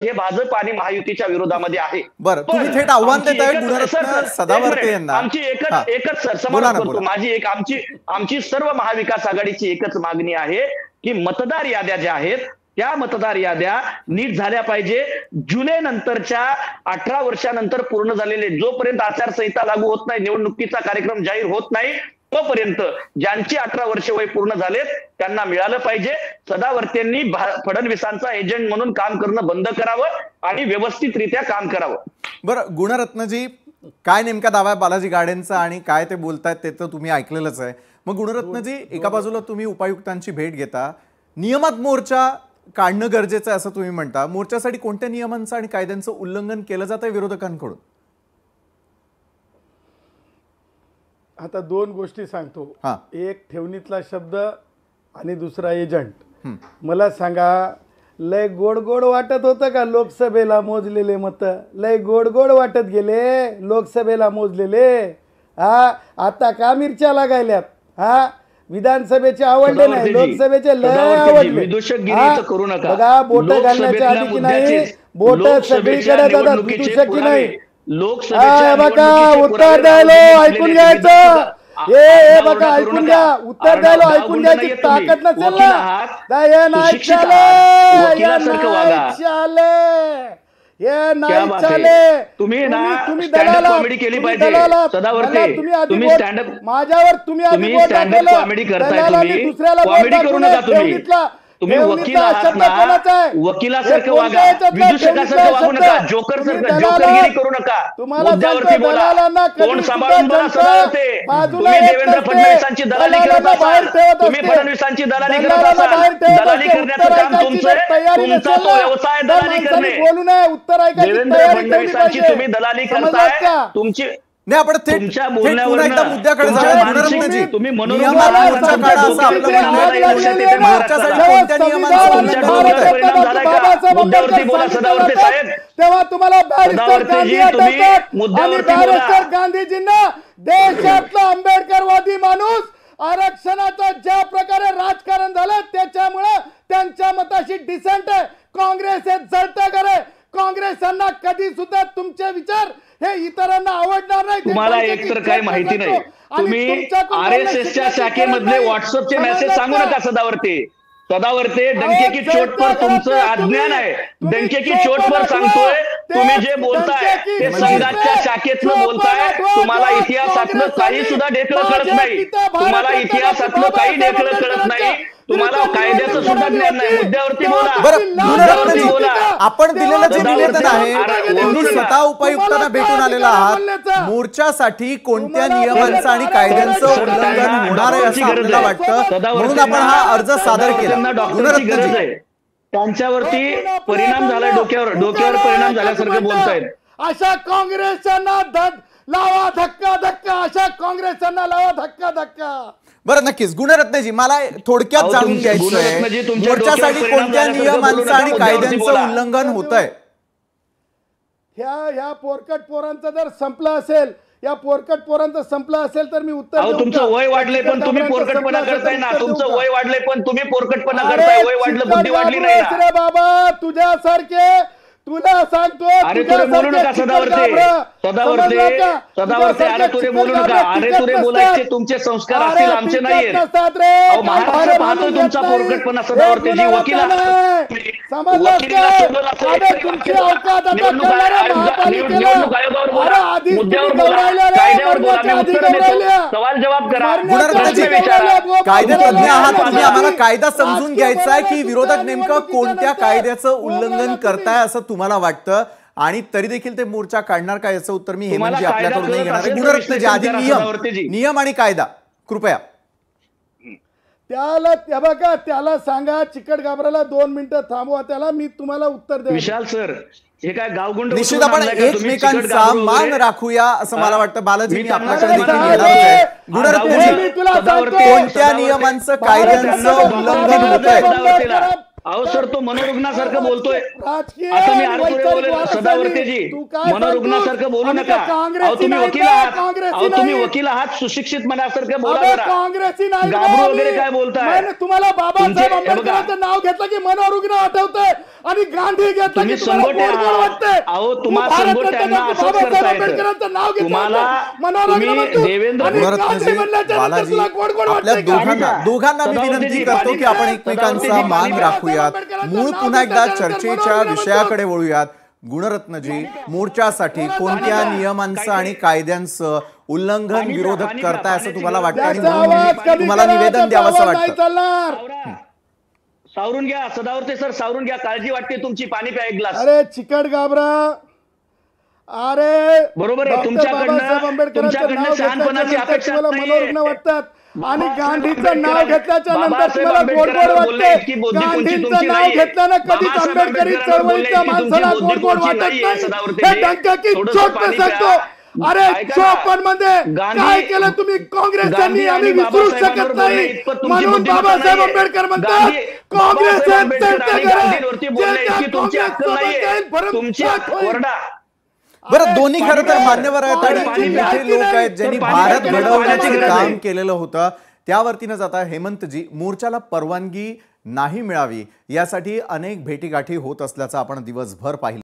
हे भाजप आणि महायुतीच्या विरोधामध्ये आहे. बरं, तुम्ही थेट आव्हान देताय गुणरत्न सदावर्ते यांना. आमची एकच सर समाधान करतो. माझी आमची सर्व महाविकास आघाडीची एकच मागणी आहे की मतदार याद्या ज्या आहेत त्या मतदार याद्या नीट झाल्या पाहिजे. जुलै नंतरच्या 18 वर्षानंतर पूर्ण झालेले, जोपर्यंत आचारसंहिता लागू होत नाही, निवडणुकीचा कार्यक्रम जाहीर होत नाही, तोपर्यंत ज्यांची 18 वर्ष वय पूर्ण झालेत त्यांना मिळालं पाहिजे. सदावर्तेंनी फडणवीसांचा एजंट म्हणून काम करणं बंद करावं आणि व्यवस्थितरित्या काम करावं. बरं गुणरत्नजी, काय नेमका दावा आहे बालाजी गाडेंचा आणि काय ते बोलतायत ते तर तुम्ही ऐकलेलंच आहे. मग गुणरत्नजी, एका बाजूला तुम्ही उपायुक्तांची भेट घेता, नियमात मोर्चा काढणं गरजेचं आहे असं तुम्ही म्हणता. मोर्चासाठी कोणत्या नियमांचं आणि कायद्यांचं उल्लंघन केलं जात आहे विरोधकांकडून? आता दोन गोष्टी सांगतो. एक ठेवणीतला शब्द आणि दुसरा एजंट. मला सांगा, लय गोड गोड वाटत होतं का लोकसभेला मोजलेले मत? लय गोड गोड वाटत गेले लोकसभेला मोजलेले. आता का मिरच्या लागायल्यात? विधानसभेचे आवडले नाही, लोकसभेचे लय आवडले. बघा, बोट घालण्याच्या आधी की नाही, बोट सगळीकडे जातात, विदूषक की नाही. बघा, उत्तर द्यायला ऐकून घ्यायचं. हे बघा, ऐकून घ्या, उत्तर द्यायला ऐकून घ्यायची ताकद नसेल ना, हे नाही चाले, तुम्ही कॉमेडी केली पाहिजे. माझ्यावर तुम्ही कॉमेडी करताय, कॉमेडी करू नका. तुम्ही वकील आहात ना, वकिलासारखं वागा, विदूषकासारखं वागू नका, जोकरगिरी करू नका. मुद्द्यावरती बोला, कोण सांभाळून बोला. सदावर्ते, तुम्ही देवेंद्र फडणवीसांची दलाली करत असाल, तुम्ही फडणवीसांची दलाली करत असाल, दलाली करण्याचं काम तुमचं आहे, तुमचा तो व्यवसाय दलाली करणे. देवेंद्र फडणवीसांची तुम्ही दलाली करताय. तुमची नाही, आपण तुमच्या बोलण्यावर मुद्द्याकडे जाऊया. तुम्ही तेव्हा तुम्हाला गांधीजींना देशातला आंबेडकरवादी माणूस आरक्षणाचं ज्या प्रकारे राजकारण झालं त्याच्यामुळे त्यांच्या मताशी डिसेंट आहे. काँग्रेस हे जळतं करे. काँग्रेसांना कधी सुद्धा तुमचे विचार हे इतरांना आवडणार नाही. तुम्हाला एक तर काय माहिती नाही. तुम्ही RSSच्या शाखेमधले व्हॉट्सअपचे मेसेज सांगू नका. सदावर्ते, डंके की चोट पर तुमचं अज्ञान आहे. डंके की चोट पर सांगतोय. तुम्ही जे बोलताय ते संघाच्या शाखेतलं बोलताय. तुम्हाला इतिहासातलं काही सुद्धा ढेकळं कळत नाही. तुम्हाला इतिहासातलं काही ढेकळं कळत नाही. तुम्हाला कायद्याचं सुद्धा ज्ञान नाही. मुद्द्यावरती बोला. आपण दिलेलं जे निवेदन आहे, तुम्ही स्वतः उपायुक्तांना भेटून आलेला आहात. मोर्चासाठी कोणत्या नियमांचं आणि कायद्यांचं उल्लंघन होणार आहे असं आपल्याला वाटतं, म्हणून आपण हा अर्ज सादर केला. त्यांच्यावरती परिणाम झाला, डोक्यावर परिणाम झाल्यासारखं बोलतायत. अशा काँग्रेसांना लावा धक्का धक्का. अशा काँग्रेसांना लावा धक्का धक्का. बरं, नक्कीच. गुणरत्नजी, मला थोडक्यात जाणून घ्यायचं आहे, मोर्चासाठी कोणत्या नियमांचं आणि कायद्यांचं उल्लंघन होत आहे? ह्या पोरकट पोरांचं जर संपलं असेल, या पोरकट पोरांचं संपलं असेल तर मी उत्तर. तुमचं वय वाढलंय पण तुम्ही पोरकटपणा करताय ना. तुमचं वय वाढलंय पण तुम्ही पोरकटपणा करताय. वय वाढलं, बुद्धी वाढली नाही रे बाबा. तुझ्यासारखे तुला सांगतो, अरे तुरे बोलू नका. सदावर्ते, अरे तुरे बोलू नका. अरे तुरे बोलायचे तुमचे संस्कार असतील, आमचे नाहीये. महाराष्ट्र पाहतोय तुमचा पोरकटपणा. सदावर्तेजी, वकील निवडणूक आयोगावर बोला, मुद्द्यावर बोला, कायद्यावर बोला. मी उत्तर देतो, सवाल जवाब करा. कायदेतज्ञ आहात तुम्ही, आम्हाला कायदा समजून घ्यायचा आहे की विरोधक नेमकं कोणत्या कायद्याचं उल्लंघन करताय असं तुम्हाला वाटतं, आणि तरी देखील ते मोर्चा काढणार का याचं उत्तर मी हेमंतजी आपल्याकडून नाही घेणार. गुणरत्नजी, आधी नियम आणि कायदा कृपया. त्याला सांगा चिकट घाबराला 2 मिनिटं थांबवा. त्याला मी तुम्हाला उत्तर देईन. विशाल सर, हे काय गावगुंड? निश्चित आपण एकमेकांचा मान राखूया असं मला वाटतं. बालाजी, मी आपल्याकडे गुणरत्नजी, कोणत्या नियमांचं कायद्यांचं उल्लंघन होत आहे? अहो सर, तो मनोरुग्णासारखं बोलतोय. राजकीय आता मी आणि आरतुरे वैचारिक बोलत सदावर्तेजी, तू काय मनोरुग्णासारखं बोलू आम्ही नका. काय काँग्रेसी अहो तुम्ही नाही वकील का? आहात. काँग्रेसी अहो तुम्ही नाही. वकील आहात, सुशिक्षित मनासारखं बोला अबे जरा. काँग्रेसी नाही गाबरू बा वगैरे आम्ही. काय बोलताय? तुम्हाला बाबासाहेब तुमचे- हे बघा. आंबेडकरांचं नाव घेतलं की मनोरुग्ण आठवतंय आणि गांधी घेतलं तुम्ही की तुम्हाला संगोटे गोड गोड आहात. वाटतंय. अहो तू तुम्हाला भारतरत्न संगोट्यांना डॉक्टर असंच बाबासाहेब करता येतं. आंबेडकरांचं नाव घेतलं तुम्हाला मनोरुग्ण तुम्ही म्हणतो. देवेंद्र आणि गुणरत्नजी, गांधी म्हणल्याच्या नंतर बालाजी, तुला गोड गोड आपल्या वाटतंय का? दोघांना मी विनंती करतो की आपण एकमेकांचा मान राखूयात. मूळ पुन्हा एकदा चर्चेच्या विषयाकडे वळूयात. गुणरत्नजी, मोर्चासाठी कोणत्या नियमांचं आणि कायद्यांचं उल्लंघन विरोधक करताय असं तुम्हाला वाटतं आणि त्याचा म्हणून आवाज मी कमी तुम्हाला करा, निवेदन त्याचा द्यावंसं आवाज नाही वाटतं. चालणार. सावरून घ्या सदावर्ते सर, सावरून घ्या. काळजी वाटते तुमची, पाणी प्या एक ग्लास. अरे चिकट गाबरा, अरे बरोबर आहे. डॉक्टर बाबासाहेब आंबेडकरांचं नाव शहाणपणाची घेतल्याच्या अपेक्षा नंतर तुम्हाला नाहीये. मनोरुग्ण वाटतात आणि बाबासाहेब गांधीचं नाव आंबेडकर- घेतल्याच्या नंतर बाबासाहेब तुम्हाला गोड गोड आंबेडकरांना बोलणे वाटते. इतकी बुद्धिपुंची गांधींचं तुमची नाव नाहीये. घेतल्यानं कधीच बाबासाहेब आंबेडकरी आंबेडकरांना चळवळीच्या बोलणे इतकी माणसाला तुमची गोड गोड बुद्धिपुंची वाटत नाहीये, नाही. सदावर्ते हे जी. डंका की थोडंसं चोट पाणी सांगतो. प्या. अरे ऐका ना. 54 मध्ये गांधी- काय केलं तुम्ही काँग्रेसांनी गांधी आम्ही आणि विसरू बाबासाहेबांवर शकत बोलणे नाही. इतपत तुमची म्हणून बुद्धिमत्ता बाबासाहेब नाहीये. आंबेडकर म्हणतात गांधी- काँग्रेस बाबासाहेब आंबेडकर आणि करा. गांधींवरती बोलणे जे त्या इतकी तुमची अक्कल काँग्रेससोबत नाहीये. जाईल, परत तुमची साथ होईल. ओरडा. बरं, दोन्ही खरं तर पाणी- मान्यवर आहेत आणि पाणी- मोठे पाणी- लोक आहेत ज्यांनी पाणी- भारत पाणी- घडवण्याचे पाणी- काम केलेलं होतं. त्यावरती न जाता हेमंतजी, मोर्चाला परवानगी नाही मिळावी यासाठी अनेक भेटीगाठी होत असल्याचं आपण दिवसभर पाहिलं.